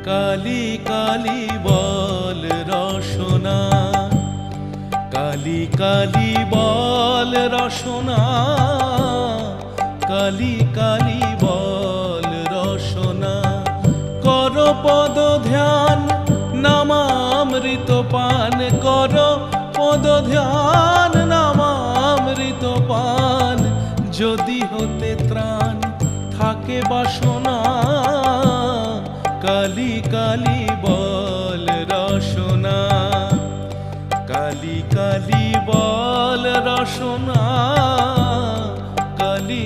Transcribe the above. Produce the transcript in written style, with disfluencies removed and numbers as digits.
কালি কালি বল রসনা, কালি কালি বল রসনা, কালি কালি বল রসনা। কর পদ ধ্যান নামামৃত পান, কর পদ ধ্যান নামামৃত পান। যদি হতে ত্রাণ থাকে বাসনা, কালি কালি বল রসনা, কালি কালি বল রসনা, কালি